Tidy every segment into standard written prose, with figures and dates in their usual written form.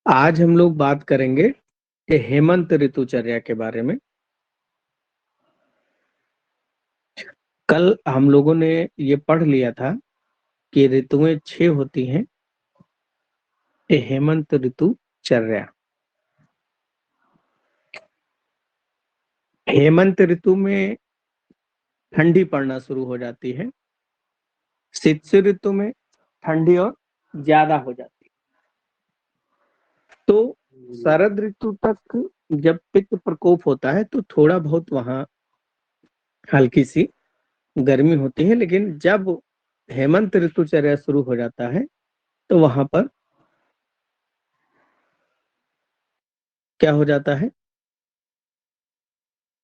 आज हम लोग बात करेंगे कि हेमंत ऋतुचर्या के बारे में। कल हम लोगों ने ये पढ़ लिया था कि ऋतुएं 6 होती हैं। ये हेमंत ऋतुचर्या। हेमंत ऋतु में ठंडी पड़ना शुरू हो जाती है। शीत ऋतु में ठंडी और ज्यादा हो जाती है। तो शरद ऋतु तक जब पित्त प्रकोप होता है तो थोड़ा बहुत वहां हल्की सी गर्मी होती है, लेकिन जब हेमंत ऋतुचर्या शुरू हो जाता है तो वहां पर क्या हो जाता है,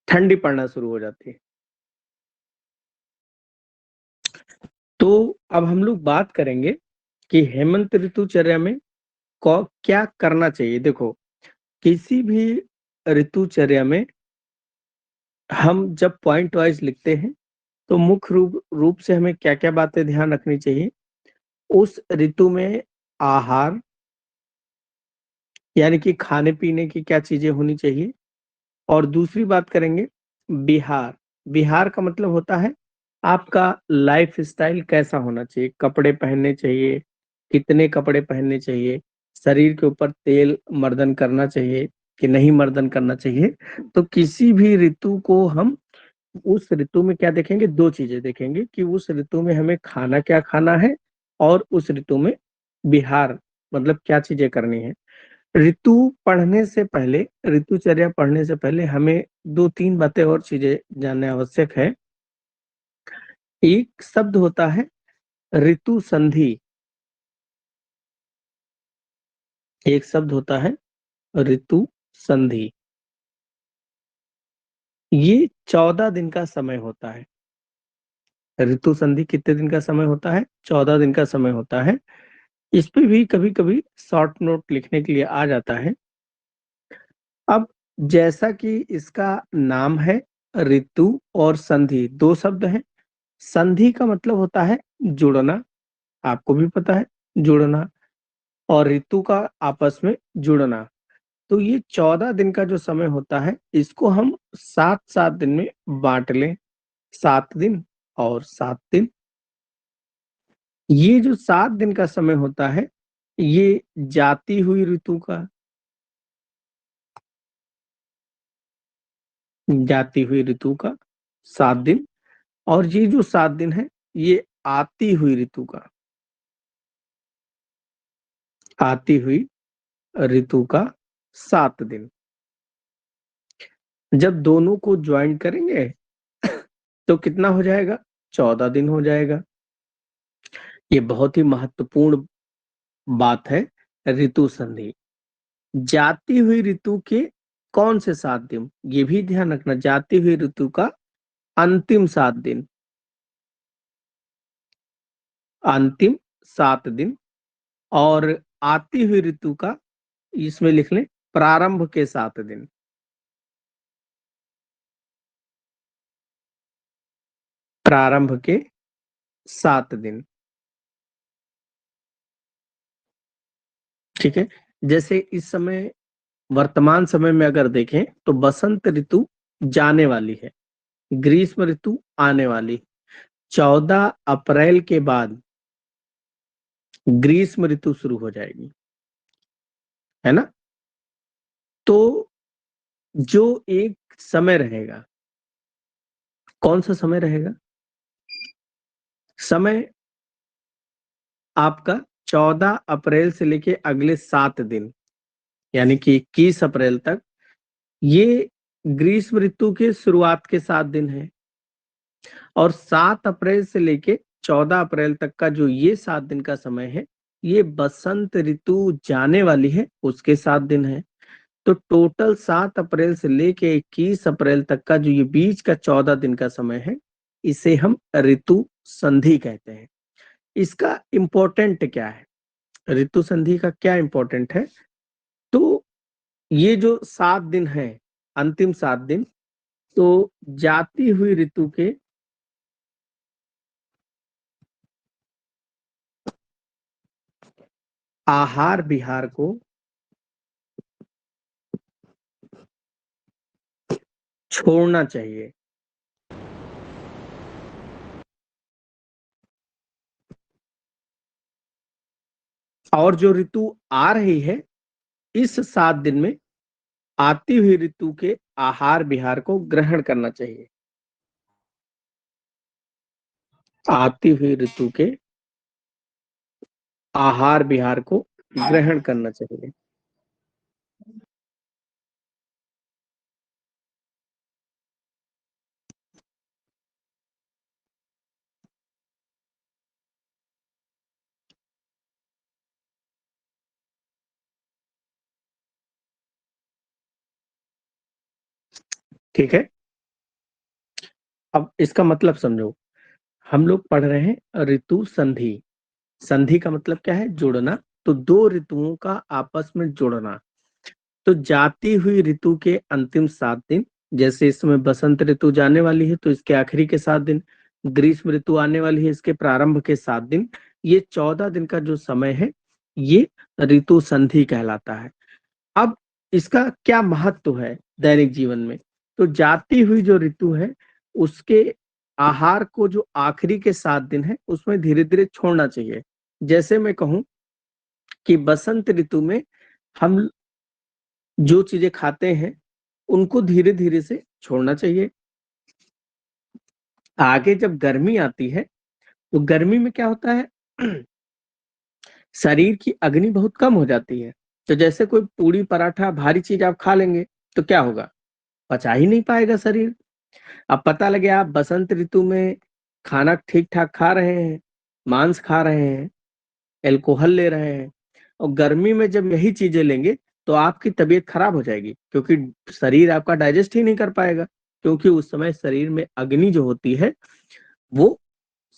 ठंडी पड़ना शुरू हो जाती है। तो अब हम लोग बात करेंगे कि हेमंत ऋतुचर्या में क्या करना चाहिए। देखो, किसी भी ऋतुचर्या में हम जब पॉइंट वाइज लिखते हैं तो मुख्य रूप से हमें क्या क्या बातें ध्यान रखनी चाहिए। उस ऋतु में आहार, यानी कि खाने पीने की क्या चीजें होनी चाहिए। और दूसरी बात करेंगे बिहार। बिहार का मतलब होता है आपका लाइफ स्टाइल कैसा होना चाहिए, कपड़े पहनने चाहिए, कितने कपड़े पहनने चाहिए, शरीर के ऊपर तेल मर्दन करना चाहिए कि नहीं मर्दन करना चाहिए। तो किसी भी ऋतु को हम उस ऋतु में क्या देखेंगे, दो चीजें देखेंगे कि उस ऋतु में हमें खाना क्या खाना है और उस ऋतु में बिहार मतलब क्या चीजें करनी है। ऋतु पढ़ने से पहले, ऋतुचर्या पढ़ने से पहले हमें दो तीन बातें और चीजें जानना आवश्यक है। एक शब्द होता है ऋतु संधि। एक शब्द होता है ऋतु संधि। ये 14 दिन का समय होता है। ऋतु संधि कितने दिन का समय होता है? 14 दिन का समय होता है। इस पे भी कभी कभी शॉर्ट नोट लिखने के लिए आ जाता है। अब जैसा कि इसका नाम है, ऋतु और संधि दो शब्द हैं। संधि का मतलब होता है जुड़ना, आपको भी पता है जुड़ना, और ऋतु का आपस में जुड़ना। तो ये 14 दिन का जो समय होता है इसको हम 7-7 दिन में बांट लें। 7 दिन और 7 दिन। ये जो 7 दिन का समय होता है ये जाती हुई ऋतु का, जाती हुई ऋतु का 7 दिन। और ये जो 7 दिन है ये आती हुई ऋतु का, आती हुई ऋतु का 7 दिन। जब दोनों को ज्वाइन करेंगे तो कितना हो जाएगा? 14 दिन हो जाएगा। ये बहुत ही महत्वपूर्ण बात है। ऋतु संधि जाती हुई ऋतु के कौन से 7 दिन, ये भी ध्यान रखना। जाती हुई ऋतु का अंतिम 7 दिन, अंतिम 7 दिन। और आती हुई ऋतु का, इसमें लिख लें, प्रारंभ के 7 दिन। प्रारंभ के 7 दिन। ठीक है। जैसे इस समय, वर्तमान समय में अगर देखें तो बसंत ऋतु जाने वाली है, ग्रीष्म ऋतु आने वाली। 14 अप्रैल के बाद ग्रीष्म ऋतु शुरू हो जाएगी, है ना। तो जो एक समय रहेगा, कौन सा समय रहेगा? समय आपका 14 अप्रैल से लेके अगले 7 दिन, यानी कि 21 अप्रैल तक, ये ग्रीष्म ऋतु के शुरुआत के 7 दिन है। और 7 अप्रैल से लेके 14 अप्रैल तक का जो ये 7 दिन का समय है ये बसंत ऋतु जाने वाली है उसके 7 दिन है। तो टोटल 7 अप्रैल से लेके 21 अप्रैल तक का जो ये बीच का 14 दिन का समय है इसे हम ऋतु संधि कहते हैं। इसका इम्पोर्टेंट क्या है? ऋतु संधि का क्या इम्पोर्टेंट है? तो ये जो 7 दिन है, अंतिम 7 दिन, तो जाती हुई ऋतु के आहार विहार को छोड़ना चाहिए। और जो ऋतु आ रही है, इस 7 दिन में आती हुई ऋतु के आहार विहार को ग्रहण करना चाहिए। आती हुई ऋतु के आहार विहार को ग्रहण करना चाहिए। ठीक है। अब इसका मतलब समझो। हम लोग पढ़ रहे हैं ऋतु संधि। संधि का मतलब क्या है? जुड़ना। तो दो ऋतुओं का आपस में जुड़ना। तो जाती हुई ऋतु के अंतिम 7 दिन, जैसे इस समय बसंत ऋतु जाने वाली है तो इसके आखिरी के 7 दिन, ग्रीष्म ऋतु आने वाली है इसके प्रारंभ के 7 दिन, ये 14 दिन का जो समय है, ये ऋतु संधि कहलाता है। अब इसका क्या महत्व है दैनिक जीवन में? तो जाती हुई जो ऋतु है, उसके आहार को जो आखिरी के 7 दिन है उसमें धीरे धीरे छोड़ना चाहिए। जैसे मैं कहूं कि बसंत ऋतु में हम जो चीजें खाते हैं उनको धीरे धीरे से छोड़ना चाहिए। आगे जब गर्मी आती है तो गर्मी में क्या होता है? शरीर की अग्नि बहुत कम हो जाती है। तो जैसे कोई पूड़ी पराठा भारी चीज आप खा लेंगे तो क्या होगा? पचा ही नहीं पाएगा शरीर। अब पता लगे आप बसंत ऋतु में खाना ठीक ठाक खा रहे हैं, मांस खा रहे हैं, एल्कोहल ले रहे हैं, और गर्मी में जब यही चीजें लेंगे तो आपकी तबीयत खराब हो जाएगी, क्योंकि शरीर आपका डाइजेस्ट ही नहीं कर पाएगा। क्योंकि उस समय शरीर में अग्नि जो होती है, वो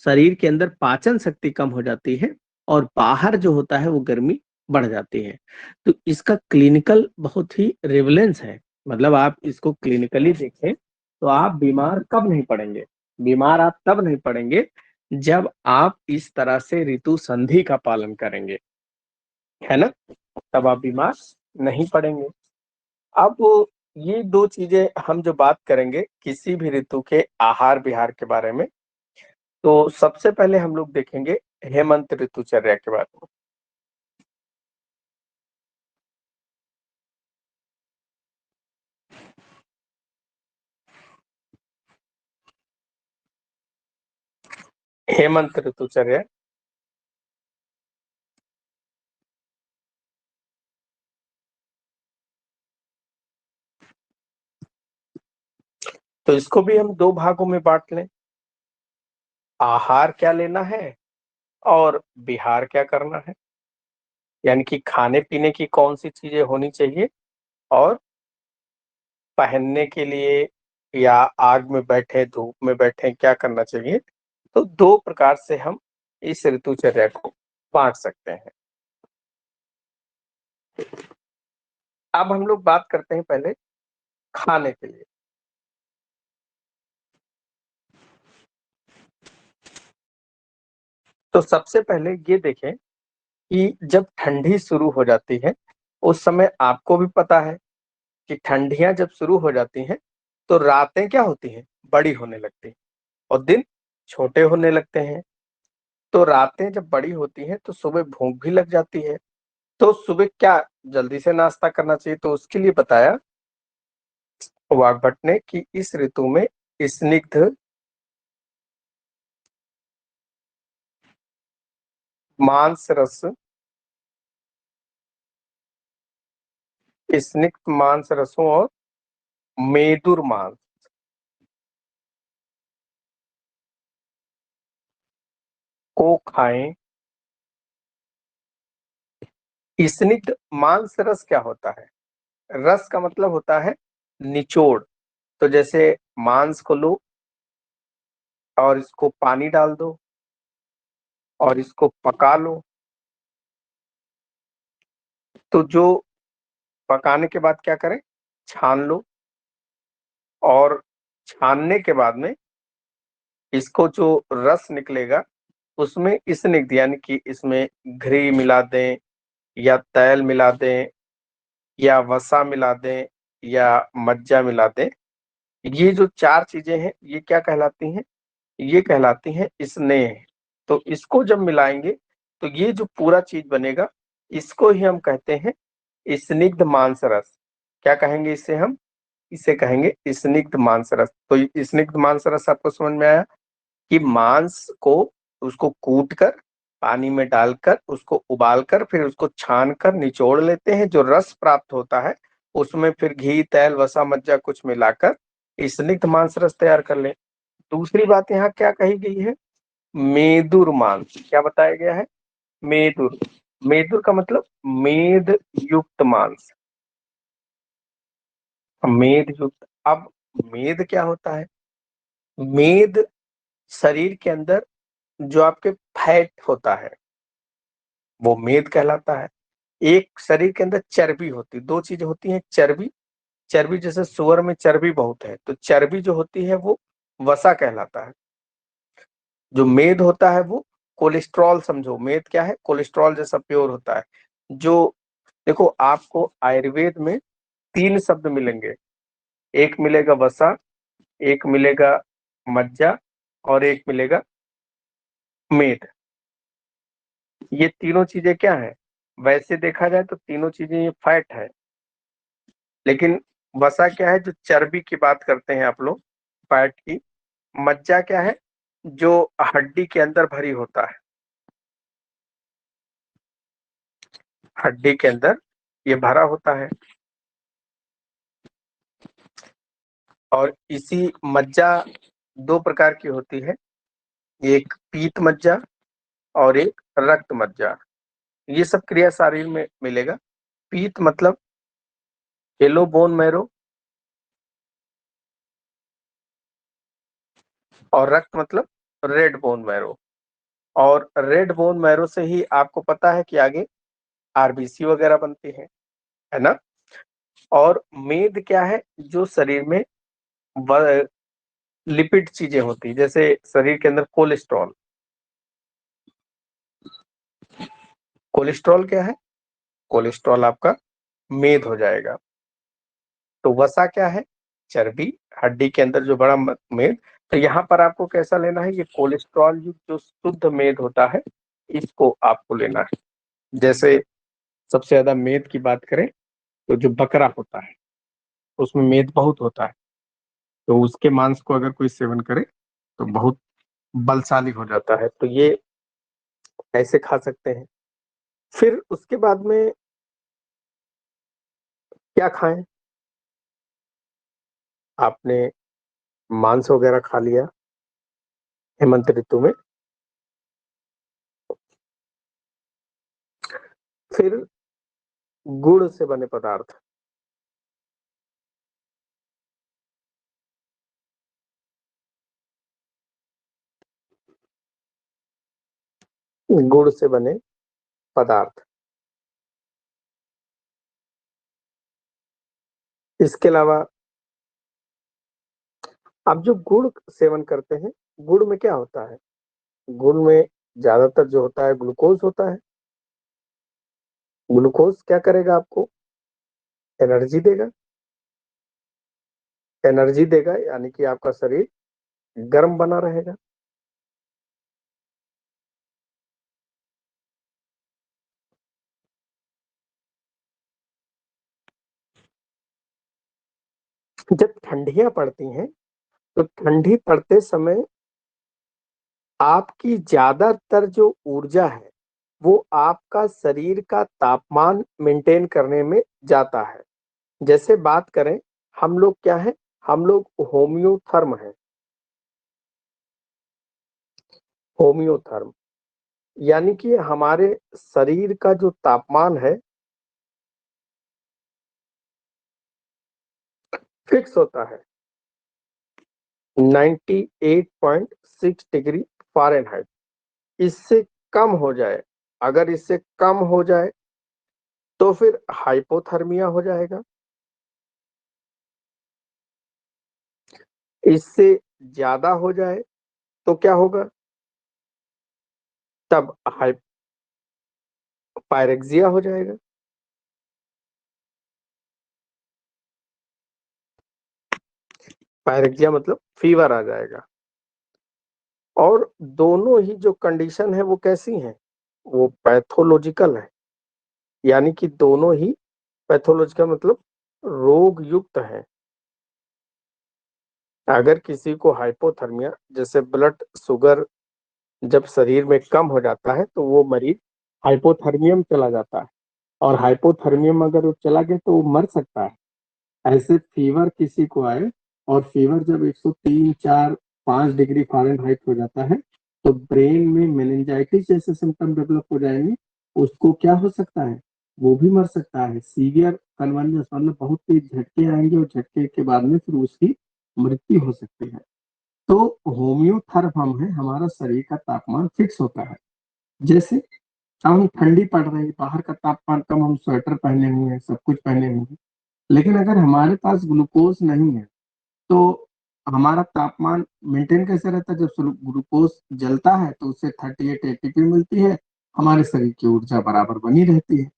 शरीर के अंदर पाचन शक्ति कम हो जाती है और बाहर जो होता है वो गर्मी बढ़ जाती है। तो इसका क्लिनिकल बहुत ही रिवलेंस है। मतलब आप इसको क्लिनिकली देखें तो आप बीमार कब नहीं पड़ेंगे? बीमार आप तब नहीं पड़ेंगे जब आप इस तरह से ऋतु संधि का पालन करेंगे, है ना? तब आप बीमार नहीं पड़ेंगे। अब ये दो चीजें हम जो बात करेंगे किसी भी ऋतु के आहार विहार के बारे में, तो सबसे पहले हम लोग देखेंगे हेमंत ऋतुचर्या के बारे में। हेमंत ऋतुचर्या। तो इसको भी हम दो भागों में बांट लें। आहार क्या लेना है और विहार क्या करना है। यानी कि खाने पीने की कौन सी चीजें होनी चाहिए, और पहनने के लिए या आग में बैठे धूप में बैठे क्या करना चाहिए। तो दो प्रकार से हम इस ऋतुचर्या को बांट सकते हैं। अब हम लोग बात करते हैं पहले खाने के लिए। तो सबसे पहले ये देखें कि जब ठंडी शुरू हो जाती है, उस समय आपको भी पता है कि ठंडियां जब शुरू हो जाती हैं तो रातें क्या होती हैं? बड़ी होने लगती हैं और दिन छोटे होने लगते हैं। तो रातें जब बड़ी होती हैं तो सुबह भूख भी लग जाती है। तो सुबह क्या जल्दी से नाश्ता करना चाहिए? तो उसके लिए बताया वाग्भट ने कि इस ऋतु में स्निग्ध मांस रस, स्निग्ध मांस रसों और मेदुर मांस को खाएं। स्निग्ध मांस रस क्या होता है? रस का मतलब होता है निचोड़। तो जैसे मांस को लो और इसको पानी डाल दो और इसको पका लो। तो जो पकाने के बाद क्या करें? छान लो। और छानने के बाद में इसको जो रस निकलेगा उसमें स्निग्ध यानी कि इसमें घी मिला दें या तेल मिला दें या वसा मिला दें या मज्जा मिला दें, ये जो 4 चीजें हैं ये क्या कहलाती हैं? ये कहलाती हैं स्नेह। तो इसको जब मिलाएंगे तो ये जो पूरा चीज बनेगा इसको ही हम कहते हैं स्निग्ध मांस रस। क्या कहेंगे इसे हम? इसे कहेंगे स्निग्ध मांस रस। तो ये स्निग्ध मांस रस आपको समझ में आया कि मांस को उसको कूट कर पानी में डालकर उसको उबालकर फिर उसको छान कर निचोड़ लेते हैं, जो रस प्राप्त होता है उसमें फिर घी तेल वसा मज्जा कुछ मिलाकर स्निग्ध मांस रस तैयार कर ले। दूसरी बात यहाँ क्या कही गई है? मेदुर मांस। क्या बताया गया है? मेदुर। मेदुर का मतलब मेद युक्त मांस। मेद युक्त। अब मेद क्या होता है? मेद शरीर के अंदर जो आपके फैट होता है वो मेद कहलाता है। एक शरीर के अंदर चर्बी होती, दो चीजें होती हैं, चर्बी। चर्बी जैसे सुअर में चर्बी बहुत है तो चर्बी जो होती है वो वसा कहलाता है। जो मेद होता है वो कोलेस्ट्रॉल समझो। मेद क्या है? कोलेस्ट्रॉल जैसा प्योर होता है। जो देखो आपको आयुर्वेद में 3 शब्द मिलेंगे। एक मिलेगा वसा, एक मिलेगा मज्जा और एक मिलेगा मेद। ये तीनों चीजें क्या है? वैसे देखा जाए तो तीनों चीजें ये फैट है, लेकिन वसा क्या है? जो चर्बी की बात करते हैं आप लोग, फैट की। मज्जा क्या है? जो हड्डी के अंदर भरी होता है, हड्डी के अंदर ये भरा होता है। और इसी मज्जा दो प्रकार की होती है, एक पीत मज्जा और एक रक्त मज्जा। ये सब क्रिया शरीर में मिलेगा। पीत मतलब येलो बोन मैरो और रक्त मतलब रेड बोन मैरो। और रेड बोन मैरो से ही आपको पता है कि आगे आरबीसी वगैरह बनती है ना? और मेद क्या है? जो शरीर में लिपिड चीजें होती है, जैसे शरीर के अंदर कोलेस्ट्रॉल। कोलेस्ट्रॉल क्या है? कोलेस्ट्रॉल आपका मेद हो जाएगा। तो वसा क्या है? चर्बी, हड्डी के अंदर जो बड़ा मेद। तो यहाँ पर आपको कैसा लेना है? ये कोलेस्ट्रॉल युक्त जो शुद्ध मेद होता है इसको आपको लेना है। जैसे सबसे ज्यादा मेद की बात करें तो जो बकरा होता है उसमें मेद बहुत होता है, तो उसके मांस को अगर कोई सेवन करे तो बहुत बलशाली हो जाता है। तो ये ऐसे खा सकते हैं। फिर उसके बाद में क्या खाएं? आपने मांस वगैरह खा लिया हेमंत ऋतु में। फिर गुड़ से बने पदार्थ। गुड़ से बने पदार्थ। इसके अलावा आप जो गुड़ सेवन करते हैं, गुड़ में क्या होता है? गुड़ में ज्यादातर जो होता है ग्लूकोज होता है। ग्लूकोज क्या करेगा? आपको एनर्जी देगा। एनर्जी देगा यानी कि आपका शरीर गर्म बना रहेगा। जब ठंडियां पड़ती हैं तो ठंडी पड़ते समय आपकी ज्यादातर जो ऊर्जा है वो आपका शरीर का तापमान मेंटेन करने में जाता है। जैसे बात करें, हम लोग क्या है? हम लोग होम्योथर्म है। होम्योथर्म यानी कि हमारे शरीर का जो तापमान है फिक्स होता है 98.6 डिग्री फ़ारेनहाइट। इससे कम हो जाए, अगर इससे कम हो जाए तो फिर हाइपोथर्मिया हो जाएगा। इससे ज्यादा हो जाए तो क्या होगा? तब पायरेक्सिया हो जाएगा। पायरेक्सिया मतलब फीवर आ जाएगा। और दोनों ही जो कंडीशन है वो कैसी हैं? वो पैथोलॉजिकल है, यानी कि दोनों ही पैथोलॉजिकल मतलब रोग युक्त है। अगर किसी को हाइपोथर्मिया जैसे ब्लड शुगर जब शरीर में कम हो जाता है तो वो मरीज हाइपोथर्मियम चला जाता है, और हाइपोथर्मियम अगर वो चला गया तो वो मर सकता है। ऐसे फीवर किसी को आए और फीवर जब 103, 4, 5 डिग्री फ़ारेनहाइट हो जाता है तो ब्रेन में मेनिंजाइटिस जैसे सिम्टम डेवलप हो जाएंगे। उसको क्या हो सकता है? वो भी मर सकता है। सीवियर कन्वर्जेंस मतलब बहुत तेज झटके आएंगे और झटके के बाद में फिर उसकी मृत्यु हो सकती है। तो होम्योथर्म है, हमारा शरीर का तापमान फिक्स होता है। जैसे अब हम ठंडी पड़ रही है, बाहर का तापमान कम, हम स्वेटर पहने हुए हैं, सब कुछ पहने हुए हैं, लेकिन अगर हमारे पास ग्लूकोज नहीं है तो हमारा तापमान मेंटेन कैसे रहता है? जब ग्लूकोज जलता है तो उससे 38 एटीपी मिलती है, हमारे शरीर की ऊर्जा बराबर बनी रहती है।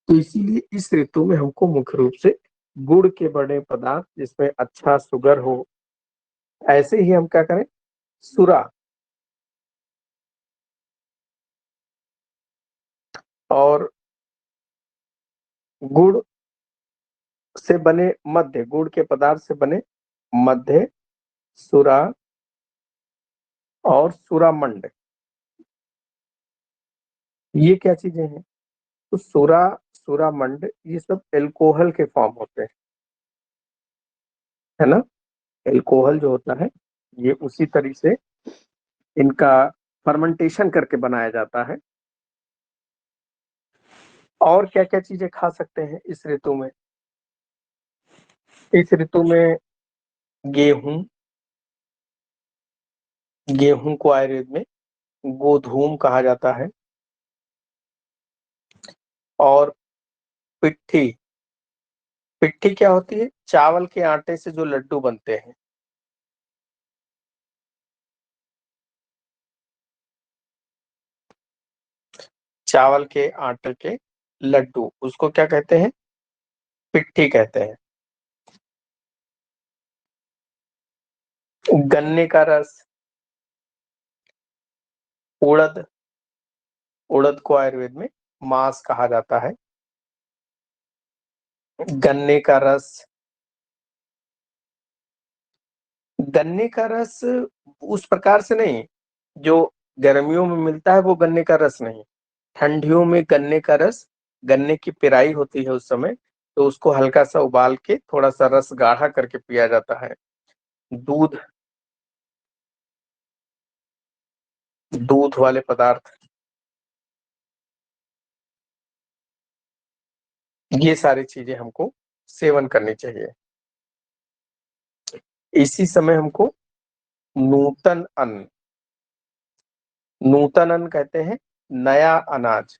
तो इसीलिए इस ऋतु में हमको मुख्य रूप से गुड़ के बने पदार्थ जिसमें अच्छा शुगर हो, ऐसे ही हम क्या करें, सुरा और गुड़ से बने मद्य, गुड़ के पदार्थ से बने मद्य, सुरा और सुरामंड, ये क्या चीजें हैं? तो सुरा, सुरामंड ये सब एल्कोहल के फॉर्म होते हैं, है ना। एल्कोहल जो होता है ये उसी तरीके से इनका फर्मेंटेशन करके बनाया जाता है। और क्या क्या चीजें खा सकते हैं इस ऋतु में? इस ऋतु में गेहूं, गेहूं को आयुर्वेद में गोधूम कहा जाता है। और पिट्ठी, पिट्ठी क्या होती है? चावल के आटे से जो लड्डू बनते हैं। चावल के आटे के लड्डू, उसको क्या कहते हैं? पिट्ठी कहते हैं। गन्ने का रस, उड़द, उड़द को आयुर्वेद में मांस कहा जाता है। गन्ने का रस, गन्ने का रस उस प्रकार से नहीं, जो गर्मियों में मिलता है वो गन्ने का रस नहीं। ठंडियों में गन्ने का रस, गन्ने की पेराई होती है उस समय, तो उसको हल्का सा उबाल के थोड़ा सा रस गाढ़ा करके पिया जाता है। दूध, दूध वाले पदार्थ, ये सारी चीजें हमको सेवन करनी चाहिए। इसी समय हमको नूतन अन्न, नूतन अन्न कहते हैं नया अनाज,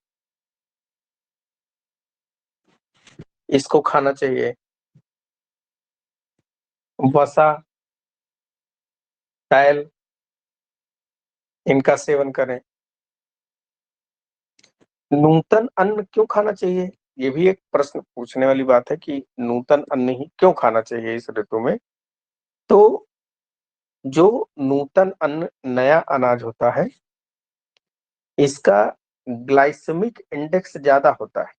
इसको खाना चाहिए। वसा, दाल, इनका सेवन करें। नूतन अन्न क्यों खाना चाहिए? ये भी एक प्रश्न पूछने वाली बात है कि नूतन अन्न ही क्यों खाना चाहिए इस ऋतु में। तो जो नूतन अन्न नया अनाज होता है, इसका ग्लाइसेमिक इंडेक्स ज्यादा होता है,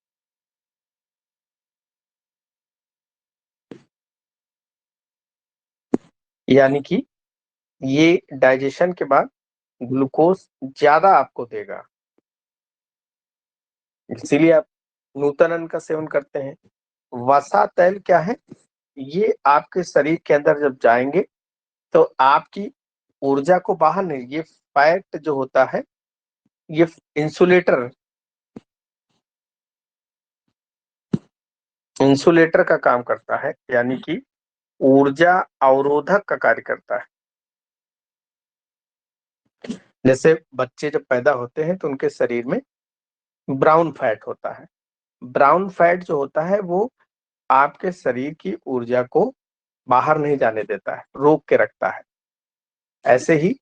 यानी कि ये डाइजेशन के बाद ग्लूकोज ज्यादा आपको देगा, इसीलिए आप नूतन अन्न का सेवन करते हैं। वसा तैल क्या है? ये आपके शरीर के अंदर जब जाएंगे तो आपकी ऊर्जा को बाहर नहीं, ये फैट जो होता है ये इंसुलेटर, इंसुलेटर का काम करता है, यानी कि ऊर्जा अवरोधक का कार्य करता है। जैसे बच्चे जब पैदा होते हैं तो उनके शरीर में ब्राउन फैट होता है। ब्राउन फैट जो होता है वो आपके शरीर की ऊर्जा को बाहर नहीं जाने देता है, रोक के रखता है। ऐसे ही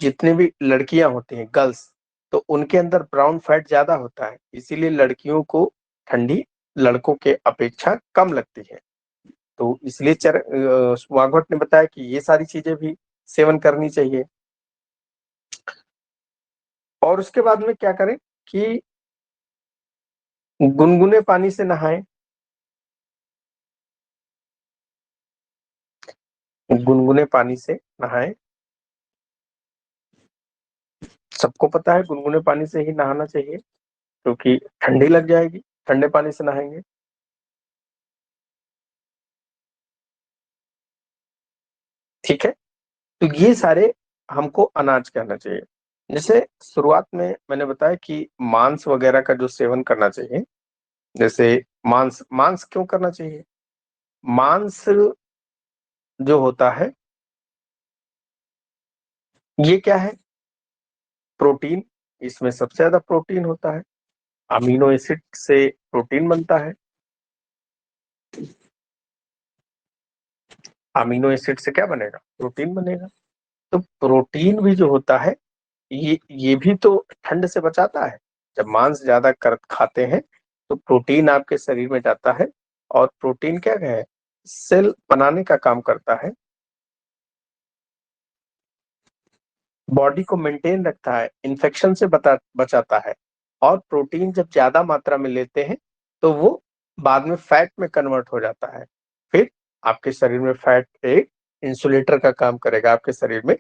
जितने भी लड़कियां होती हैं, गर्ल्स, तो उनके अंदर ब्राउन फैट ज्यादा होता है, इसीलिए लड़कियों को ठंडी लड़कों के अपेक्षा कम लगती है। तो इसलिए वाग्भट ने बताया कि ये सारी चीजें भी सेवन करनी चाहिए। और उसके बाद में क्या करें कि गुनगुने पानी से नहाएं। गुनगुने पानी से नहाएं। सबको पता है गुनगुने पानी से ही नहाना चाहिए, क्योंकि ठंडी लग जाएगी ठंडे पानी से नहाएंगे। ठीक है, तो ये सारे हमको अनाज कहना चाहिए। जैसे शुरुआत में मैंने बताया कि मांस वगैरह का जो सेवन करना चाहिए, जैसे मांस मांस क्यों करना चाहिए? मांस जो होता है ये क्या है? प्रोटीन। इसमें सबसे ज्यादा प्रोटीन होता है। अमीनो एसिड से प्रोटीन बनता है। अमीनो एसिड से क्या बनेगा? प्रोटीन बनेगा। तो प्रोटीन भी जो होता है ये भी तो ठंड से बचाता है। जब मांस ज्यादा कर खाते हैं तो प्रोटीन आपके शरीर में जाता है, और प्रोटीन क्या है? सेल बनाने का काम करता है, बॉडी को मेंटेन रखता है, इन्फेक्शन से बचाता है। और प्रोटीन जब ज्यादा मात्रा में लेते हैं तो वो बाद में फैट में कन्वर्ट हो जाता है। फिर आपके शरीर में फैट एक इंसुलेटर का काम करेगा, आपके शरीर में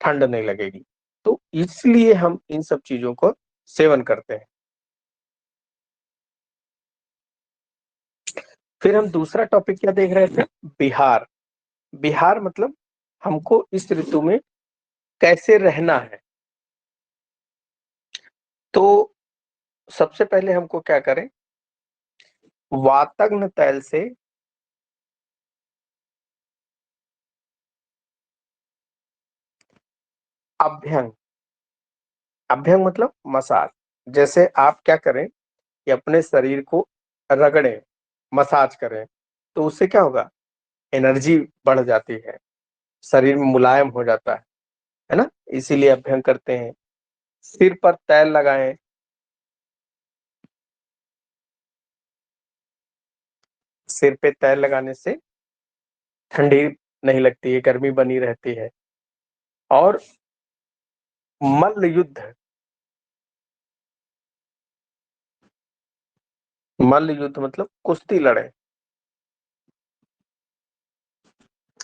ठंड नहीं लगेगी। तो इसलिए हम इन सब चीजों को सेवन करते हैं। फिर हम दूसरा टॉपिक क्या देख रहे थे? बिहार। बिहार मतलब हमको इस ऋतु में कैसे रहना है। तो सबसे पहले हमको क्या करें? वातग्न तैल से अभ्यंग। अभ्यंग मतलब मसाज। जैसे आप क्या करें कि अपने शरीर को रगड़ें, मसाज करें, तो उससे क्या होगा? एनर्जी बढ़ जाती है, शरीर में मुलायम हो जाता है ना? इसीलिए अभ्यंग करते हैं। सिर पर तैल लगाएं। सिर पे तैल लगाने से ठंडी नहीं लगती है, गर्मी बनी रहती है। और मल्ल युद्ध। मल्ल युद्ध मतलब कुश्ती लड़े।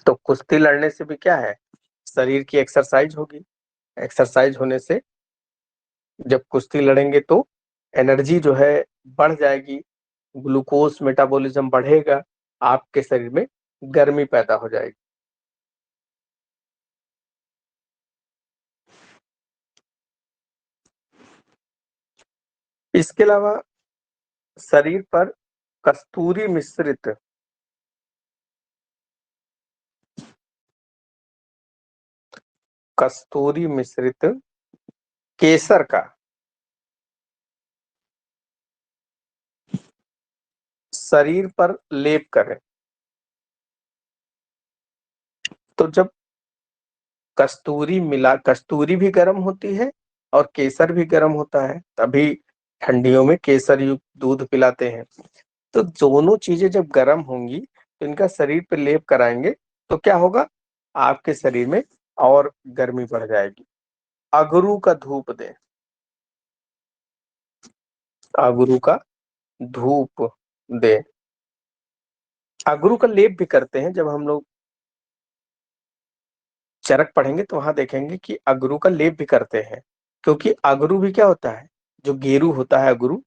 तो कुश्ती लड़ने से भी क्या है? शरीर की एक्सरसाइज होगी। एक्सरसाइज होने से जब कुश्ती लड़ेंगे तो एनर्जी जो है बढ़ जाएगी, ग्लूकोज मेटाबॉलिज्म बढ़ेगा, आपके शरीर में गर्मी पैदा हो जाएगी। इसके अलावा शरीर पर कस्तूरी मिश्रित कस्तूरी मिश्रित केसर का शरीर पर लेप करें। तो जब कस्तूरी भी गर्म होती है और केसर भी गर्म होता है, तभी ठंडियों में केसर युक्त दूध पिलाते हैं। तो दोनों चीजें जब गर्म होंगी तो इनका शरीर पे लेप कराएंगे तो क्या होगा? आपके शरीर में और गर्मी बढ़ जाएगी। अगरू का धूप दें। अगरू का धूप दें। अगरू का लेप भी करते हैं। जब हम लोग चरक पढ़ेंगे तो वहां देखेंगे कि अगरू का लेप भी करते हैं, क्योंकि अगरू भी क्या होता है? जो गेरू होता है अगरू,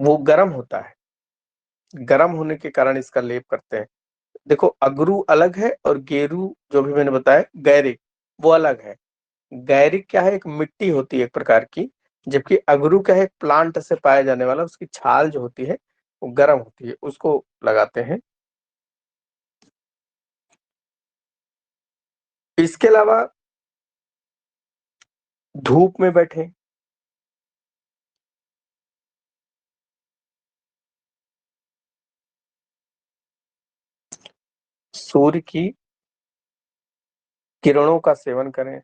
वो गर्म होता है। गर्म होने के कारण इसका लेप करते हैं। देखो, अगरू अलग है और गेरू जो भी मैंने बताया गैरिक, वो अलग है। गैरिक क्या है? एक मिट्टी होती है एक प्रकार की, जबकि अगरू क्या है? एक प्लांट से पाया जाने वाला, उसकी छाल जो होती है वो गर्म होती है, उसको लगाते हैं। इसके अलावा धूप में बैठे। सूर्य की किरणों का सेवन करें।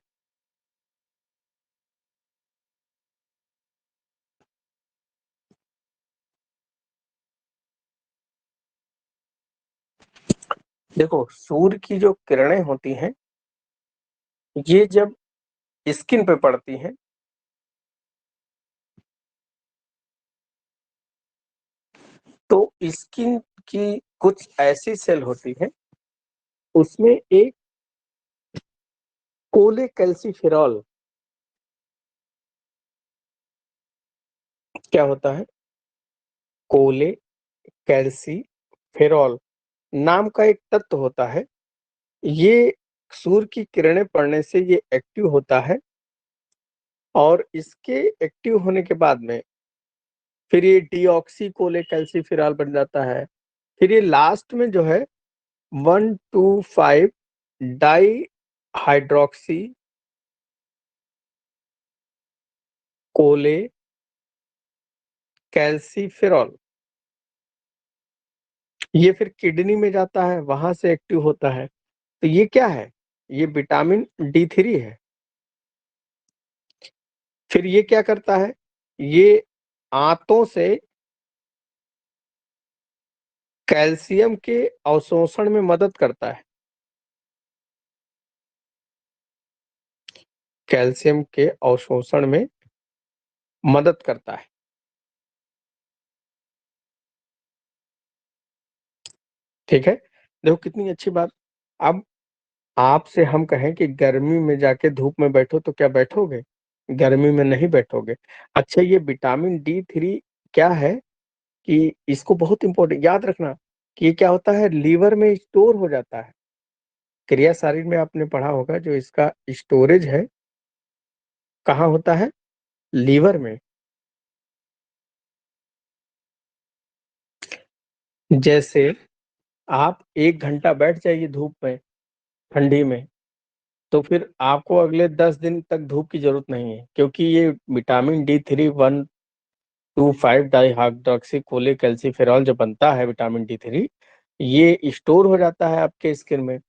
देखो, सूर्य की जो किरणें होती हैं, ये जब स्किन पे पड़ती हैं, तो स्किन की कुछ ऐसी सेल होती है, उसमें एक कोलेकैल्सिफेरॉल क्या होता है? कोलेकैल्सिफेरॉल नाम का एक तत्व होता है। ये सूर्य की किरणें पड़ने से ये एक्टिव होता है और इसके एक्टिव होने के बाद में फिर ये डीऑक्सी कोलेकैल्सिफेरॉल बन जाता है। फिर ये लास्ट में जो है 1,2,5 डाई हाइड्रोक्सी कोलेकैल्सिफेरॉल, ये फिर किडनी में जाता है, वहां से एक्टिव होता है। तो ये क्या है? ये विटामिन D3 है। फिर ये क्या करता है? ये आंतों से कैल्शियम के अवशोषण में मदद करता है। कैल्शियम के अवशोषण में मदद करता है। ठीक है? देखो कितनी अच्छी बात। अब आपसे हम कहें कि गर्मी में जाके धूप में बैठो तो क्या बैठोगे? गर्मी में नहीं बैठोगे। अच्छा, ये विटामिन D3 क्या है कि इसको बहुत इम्पोर्टेंट याद रखना कि ये क्या होता है, लीवर में स्टोर हो जाता है। क्रिया शरीर में आपने पढ़ा होगा, जो इसका स्टोरेज है, कहाँ होता है? लीवर में। जैसे आप 1 घंटा बैठ जाइए धूप में, ठंडी में, तो फिर आपको अगले 10 दिन तक धूप की ज़रूरत नहीं है, क्योंकि ये विटामिन D3 1,2,5 डाइहाइड्रॉक्सीकोलेकैल्सिफेरॉल जो बनता है विटामिन D3, ये स्टोर हो जाता है आपके स्किन में।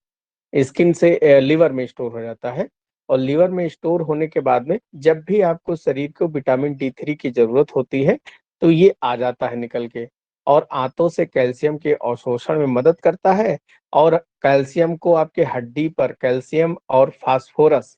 स्किन से लीवर में स्टोर हो जाता है और लीवर में स्टोर होने के बाद में जब भी आपको शरीर को विटामिन D3 की ज़रूरत होती है, तो ये आ जाता है निकल के और आंतों से कैल्शियम के अवशोषण में मदद करता है और कैल्शियम को आपके हड्डी पर कैल्शियम और फास्फोरस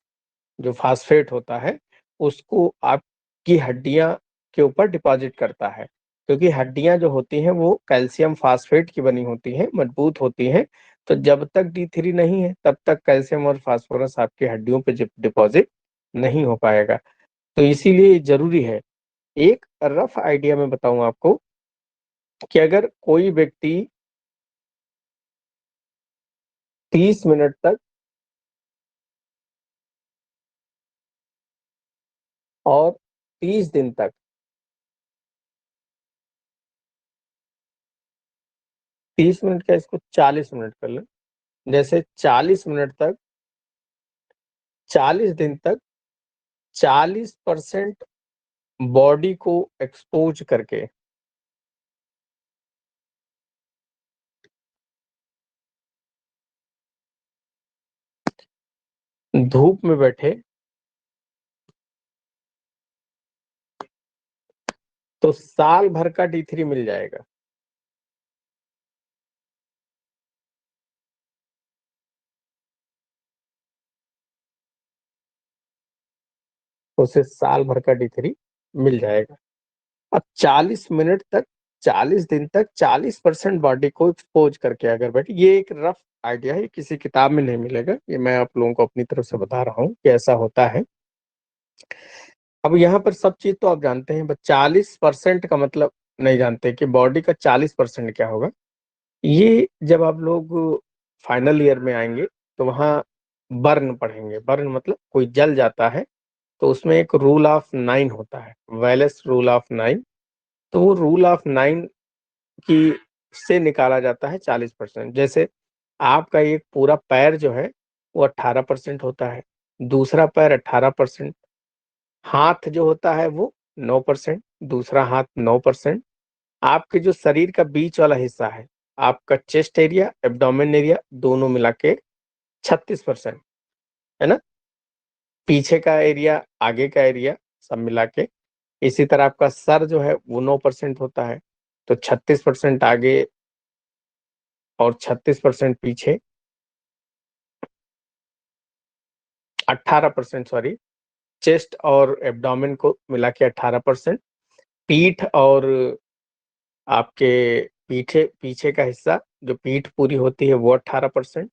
जो फास्फेट होता है, उसको आपकी हड्डियाँ के ऊपर डिपॉज़िट करता है। क्योंकि हड्डियाँ जो होती हैं वो कैल्शियम फास्फेट की बनी होती हैं, मजबूत होती हैं, तो जब तक D3 नहीं है, तब तक कैल्शियम और फास्फोरस आपकी हड्डियों पे डिपॉज़िट नहीं हो पाएगा। तो इसीलिए ज़रूरी है। एक रफ़ आइडिया मैं बताऊँ आपको कि अगर कोई व्यक्ति 30 मिनट तक और 30 दिन तक 30 मिनट का इसको 40 मिनट कर लें। जैसे 40 मिनट तक 40 दिन तक 40% बॉडी को एक्सपोज करके धूप में बैठे तो साल भर का D3 मिल जाएगा। उसे साल भर का D3 मिल जाएगा। अब 40 मिनट तक 40 दिन तक 40% बॉडी को एक्सपोज करके अगर बैठे, ये एक रफ आइडिया है, किसी किताब में नहीं मिलेगा, ये मैं आप लोगों को अपनी तरफ से बता रहा हूँ कि ऐसा होता है। अब यहाँ पर सब चीज तो आप जानते हैं, बस 40% का मतलब नहीं जानते कि बॉडी का 40% क्या होगा। ये जब आप लोग फाइनल ईयर में आएंगे तो वहाँ बर्न पढ़ेंगे। बर्न मतलब कोई जल जाता है, तो उसमें एक रूल ऑफ 9 होता है, वेलेस रूल ऑफ 9। तो वो रूल ऑफ 9 की से निकाला जाता है 40%। जैसे आपका एक पूरा पैर जो है वो 18% होता है, दूसरा पैर 18%, हाथ जो होता है वो 9%, दूसरा हाथ 9%, आपके जो शरीर का बीच वाला हिस्सा है, आपका चेस्ट एरिया, एब्डोमेन एरिया दोनों मिला के 36%, है ना? पीछे का एरिया, आगे का एरिया सब मिला के। इसी तरह आपका सर जो है वो 9% होता है, तो 36% आगे और 36% पीछे, 18% सॉरी, चेस्ट और एब्डोमेन को मिला के 18%, पीठ और आपके पीछे पीछे का हिस्सा जो पीठ पूरी होती है वो 18%।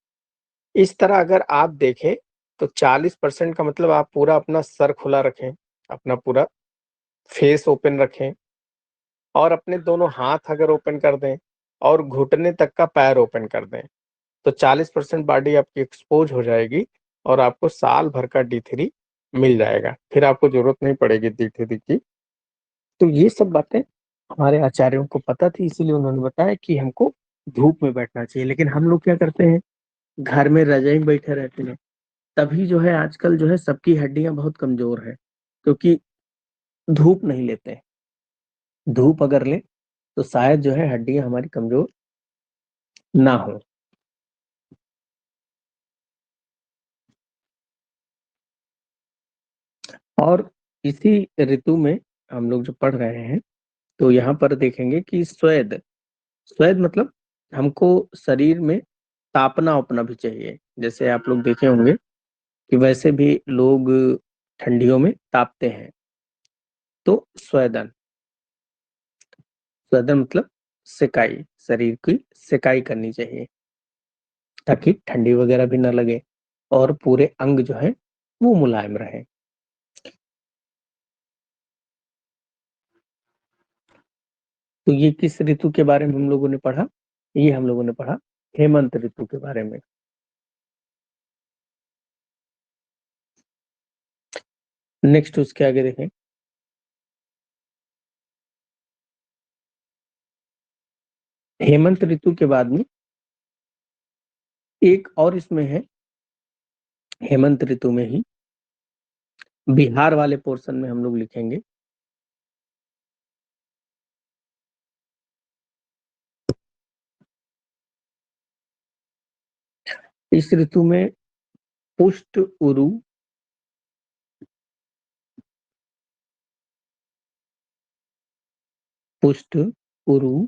इस तरह अगर आप देखें तो 40% का मतलब आप पूरा अपना सर खुला रखें, अपना पूरा फेस ओपन रखें और अपने दोनों हाथ अगर ओपन कर दें और घुटने तक का पैर ओपन कर दें तो 40% बॉडी आपकी एक्सपोज हो जाएगी और आपको साल भर का D3 मिल जाएगा, फिर आपको जरूरत नहीं पड़ेगी D3 की। तो ये सब बातें हमारे आचार्यों को पता थी, इसीलिए उन्होंने बताया कि हमको धूप में बैठना चाहिए। लेकिन हम लोग क्या करते हैं, घर में रजाई में बैठे रहते हैं, तभी जो है आजकल जो है सबकी हड्डियां बहुत कमजोर है, क्योंकि धूप नहीं लेते हैं। धूप अगर ले तो शायद जो है हड्डियां हमारी कमजोर ना हो। और इसी ऋतु में हम लोग जो पढ़ रहे हैं तो यहाँ पर देखेंगे कि स्वेद, स्वेद मतलब हमको शरीर में तापना उपना भी चाहिए। जैसे आप लोग देखे होंगे कि वैसे भी लोग ठंडियों में तापते हैं। तो स्वेदन, स्वेदन मतलब सिकाई, शरीर की सिकाई करनी चाहिए ताकि ठंडी वगैरह भी ना लगे और पूरे अंग जो है वो मुलायम रहे। तो ये किस ऋतु के बारे में हम लोगों ने पढ़ा? ये हम लोगों ने पढ़ा हेमंत ऋतु के बारे में। नेक्स्ट उसके आगे देखें, हेमंत ऋतु के बाद में एक और इसमें है, हेमंत ऋतु में ही बिहार वाले पोर्शन में हम लोग लिखेंगे इस ऋतु में पुष्ट उरु, पुष्ट उरु,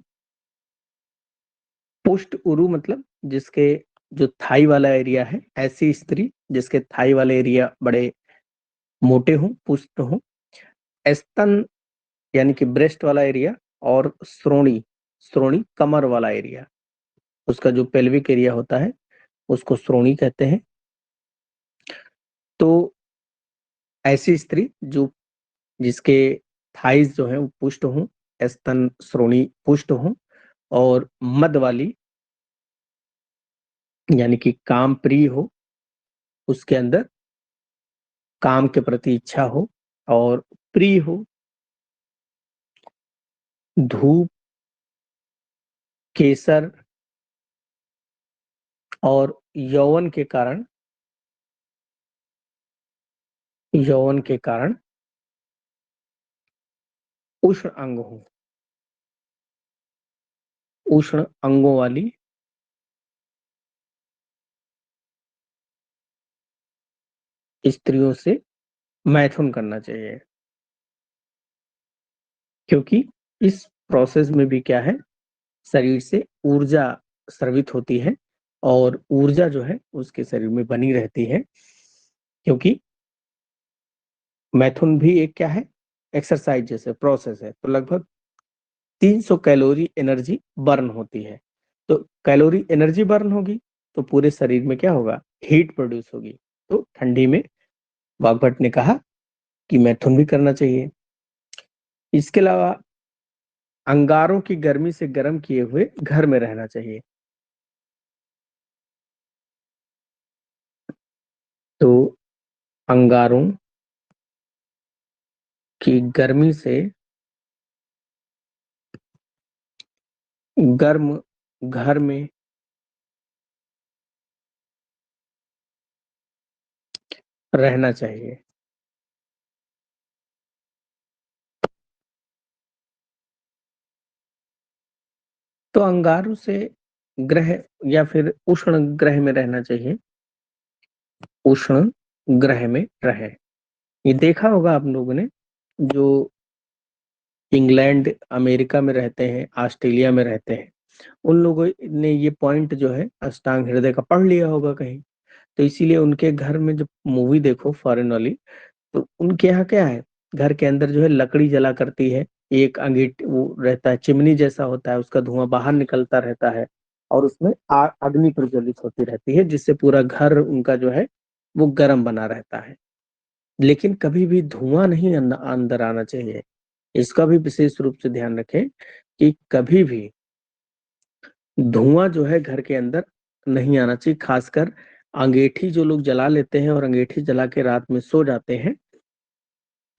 पुष्ट उरु मतलब जिसके जो थाई वाला एरिया है, ऐसी स्त्री जिसके थाई वाले एरिया बड़े मोटे हों, पुष्ट हों, स्तन यानी कि ब्रेस्ट वाला एरिया, और श्रोणी, श्रोणी कमर वाला एरिया, उसका जो पेल्विक एरिया होता है उसको श्रोणी कहते हैं। तो ऐसी स्त्री जो जिसके थाइज जो है वो पुष्ट हों, स्तन श्रोणी पुष्ट हों और मद वाली यानी कि काम प्रिय हो, उसके अंदर काम के प्रति इच्छा हो और प्रिय हो, धूप, केसर और यौवन के कारण, यौवन के कारण उष्ण अंग हो, उष्ण अंगों वाली स्त्रियों से मैथुन करना चाहिए। क्योंकि इस प्रोसेस में भी क्या है, शरीर से ऊर्जा स्रवित होती है और ऊर्जा जो है उसके शरीर में बनी रहती है। क्योंकि मैथुन भी एक क्या है, एक्सरसाइज जैसे प्रोसेस है, तो लगभग 300 कैलोरी एनर्जी बर्न होती है। तो कैलोरी एनर्जी बर्न होगी तो पूरे शरीर में क्या होगा, हीट प्रोड्यूस होगी। तो ठंडी में वाग्भट ने कहा कि मैथुन भी करना चाहिए। इसके अलावा अंगारों की गर्मी से गर्म किए हुए घर में रहना चाहिए। तो अंगारों की गर्मी से गर्म घर में रहना चाहिए। तो अंगारों से ग्रह या फिर उष्ण ग्रह में रहना चाहिए, उष्ण ग्रह में रहे। ये देखा होगा आप लोगों ने, जो इंग्लैंड अमेरिका में रहते हैं, ऑस्ट्रेलिया में रहते हैं, उन लोगों ने ये पॉइंट जो है अष्टांग हृदय का पढ़ लिया होगा कहीं। तो इसीलिए उनके घर में जब मूवी देखो फॉरेन वाली, तो उनके यहाँ क्या है, घर के अंदर जो है लकड़ी जला करती है, एक अंगीठ वो रहता है, चिमनी जैसा होता है, उसका धुआं बाहर निकलता रहता है, और उसमें अग्नि प्रज्वलित होती रहती है, जिससे पूरा घर उनका जो है वो गर्म बना रहता है। लेकिन कभी भी धुआं नहीं अंदर आना चाहिए। इसका भी विशेष रूप से ध्यान रखें कि कभी भी धुआं जो है घर के अंदर नहीं आना चाहिए। खासकर अंगीठी जो लोग जला लेते हैं और अंगीठी जला के रात में सो जाते हैं,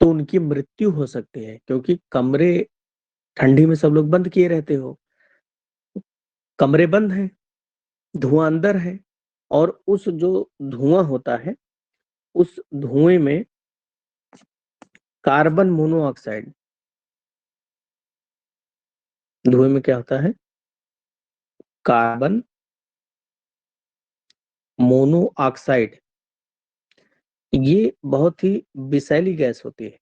तो उनकी मृत्यु हो सकती है, क्योंकि कमरे ठंडी में सब लोग बंद किए रहते हो, कमरे बंद हैं, धुआं अंदर है, और उस जो धुआं होता है, उस धुएं में कार्बन मोनोऑक्साइड, धुएं में क्या होता है, कार्बन मोनोऑक्साइड, ये बहुत ही विषैली गैस होती है।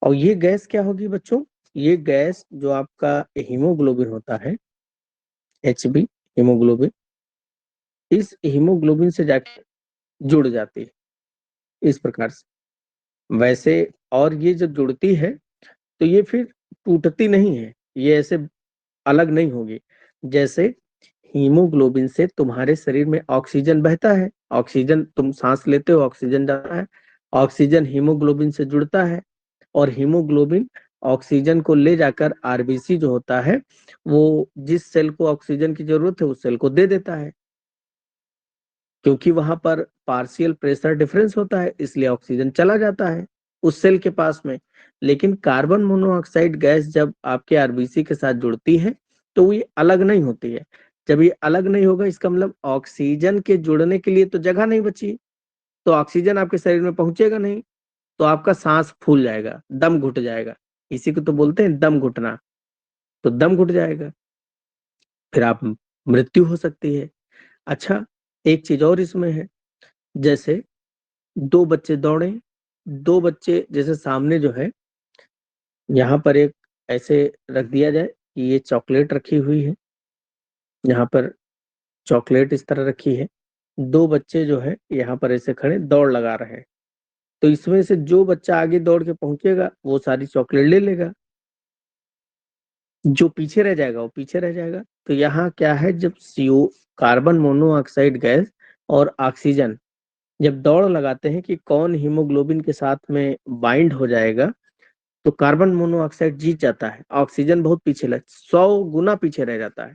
और ये गैस क्या होगी बच्चों, ये गैस जो आपका हीमोग्लोबिन होता है, एचबी हीमोग्लोबिन, इस हीमोग्लोबिन से जाके जुड़ जाती है इस प्रकार से। वैसे और ये जब जुड़ती है तो ये फिर टूटती नहीं है, ये ऐसे अलग नहीं होगी। जैसे हीमोग्लोबिन से तुम्हारे शरीर में ऑक्सीजन बहता है, ऑक्सीजन तुम सांस लेते हो, ऑक्सीजन जाता है, ऑक्सीजन हीमोग्लोबिन से जुड़ता है, और हीमोग्लोबिन ऑक्सीजन को ले जाकर आरबीसी जो होता है, वो जिस सेल को ऑक्सीजन की जरूरत है उस सेल को दे देता है, क्योंकि वहां पर पार्शियल प्रेशर डिफरेंस होता है, इसलिए ऑक्सीजन चला जाता है उस सेल के पास में। लेकिन कार्बन मोनोऑक्साइड गैस जब आपके आरबीसी के साथ जुड़ती है तो ये अलग नहीं होती है। जब ये अलग नहीं होगा, इसका मतलब ऑक्सीजन के जुड़ने के लिए तो जगह नहीं बची, तो ऑक्सीजन आपके शरीर में पहुंचेगा नहीं, तो आपका सांस फूल जाएगा, दम घुट जाएगा। इसी को तो बोलते हैं दम घुटना। तो दम घुट जाएगा, फिर आप मृत्यु हो सकती है। अच्छा, एक चीज और इसमें है, जैसे दो बच्चे दौड़े, दो बच्चे जैसे सामने जो है, यहाँ पर एक ऐसे रख दिया जाए कि ये चॉकलेट रखी हुई है, यहाँ पर चॉकलेट इस तरह रखी है, दो बच्चे जो है यहाँ पर ऐसे खड़े दौड़ लगा रहे हैं, तो इसमें से जो बच्चा आगे दौड़ के पहुंचेगा वो सारी चॉकलेट ले लेगा, जो पीछे रह जाएगा वो पीछे रह जाएगा। तो यहाँ क्या है, जब सीओ कार्बन मोनोऑक्साइड गैस और ऑक्सीजन जब दौड़ लगाते हैं कि कौन हीमोग्लोबिन के साथ में बाइंड हो जाएगा, तो कार्बन मोनोऑक्साइड जीत जाता है, ऑक्सीजन बहुत पीछे 100 गुना पीछे रह जाता है।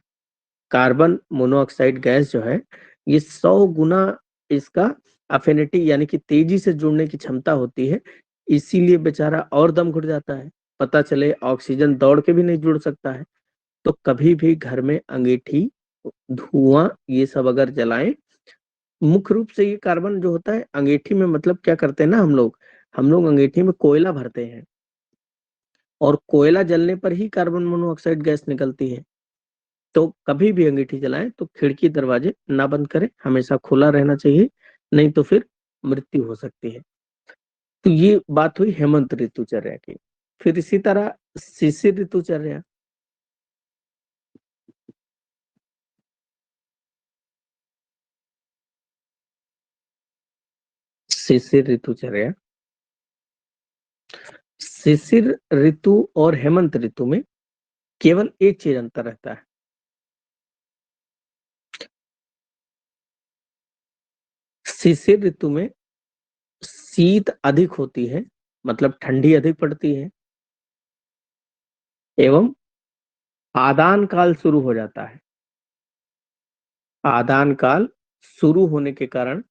कार्बन मोनोऑक्साइड गैस जो है, ये 100 गुना इसका अफिनिटी यानी कि तेजी से जुड़ने की क्षमता होती है, इसीलिए बेचारा और दम घुट जाता है। पता चले ऑक्सीजन दौड़ के भी नहीं जुड़ सकता है। तो कभी भी घर में अंगीठी, धुआं, ये सब अगर जलाएं, मुख्य रूप से ये कार्बन जो होता है अंगीठी में, मतलब क्या करते हैं ना हम लोग अंगीठी में कोयला भरते हैं, और कोयला जलने पर ही कार्बन मोनोऑक्साइड गैस निकलती है। तो कभी भी अंगीठी जलाएं तो खिड़की दरवाजे ना बंद करें, हमेशा खुला रहना चाहिए, नहीं तो फिर मृत्यु हो सकती है। तो ये बात हुई हेमंत ऋतुचर्या की। फिर इसी तरह शिशिर ऋतुचर्या, शिशिर ऋतुचर्या, शिशिर ऋतु और हेमंत ऋतु में केवल एक चीज अंतर रहता है, शिशिर ऋतु में शीत अधिक होती है, मतलब ठंडी अधिक पड़ती है, एवं आदान काल शुरू हो जाता है। आदान काल शुरू होने के कारण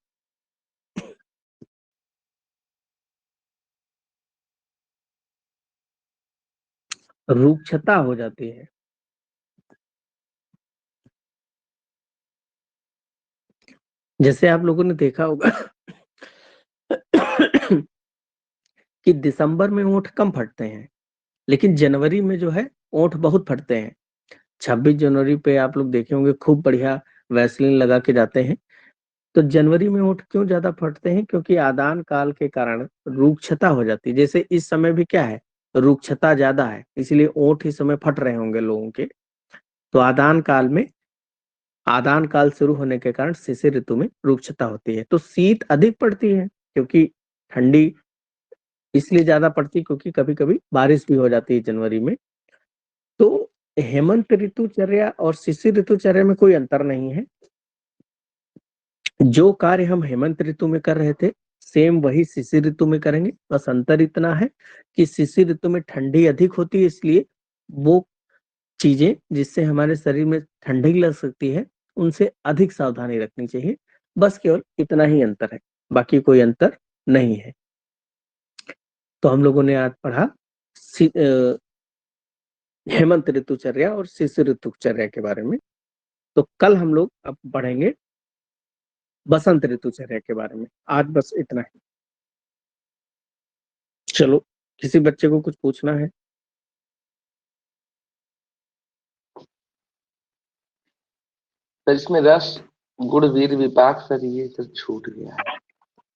रुक्षता हो जाती है। जैसे आप लोगों ने देखा होगा कि दिसंबर में ओंठ कम फटते हैं, लेकिन जनवरी में जो है ओंठ बहुत फटते हैं। 26 जनवरी पे आप लोग देखे होंगे खूब बढ़िया वैसलीन लगा के जाते हैं। तो जनवरी में ओंठ क्यों ज्यादा फटते हैं, क्योंकि आदान काल के कारण रुक्षता हो जाती है। जैसे इस समय भी क्या है, रुक्षता ज्यादा है, इसलिए ओंठ इस समय फट रहे होंगे लोगों के। तो आदान काल शुरू होने के कारण शिशिर ऋतु में रुक्षता होती है। तो शीत अधिक पड़ती है, क्योंकि ठंडी इसलिए ज्यादा पड़ती है क्योंकि कभी कभी बारिश भी हो जाती है जनवरी में। तो हेमंत ऋतुचर्या और शिशिर ऋतुचर्या में कोई अंतर नहीं है। जो कार्य हम हेमंत ऋतु में कर रहे थे सेम वही शिशिर ऋतु में करेंगे। बस अंतर इतना है कि शिशिर ऋतु में ठंडी अधिक होती है, इसलिए वो चीजें जिससे हमारे शरीर में ठंडी लग सकती है उनसे अधिक सावधानी रखनी चाहिए। बस केवल इतना ही अंतर है, बाकी कोई अंतर नहीं है। तो हम लोगों ने आज पढ़ा हेमंत ऋतुचर्या और शिशिर ऋतुचर्या के बारे में। तो कल हम लोग अब पढ़ेंगे बसंत ऋतुचर्या के बारे में। आज बस इतना ही। चलो, किसी बच्चे को कुछ पूछना है? सर इसमें रस गुण वीर विपाक सर ये सब छूट गया है।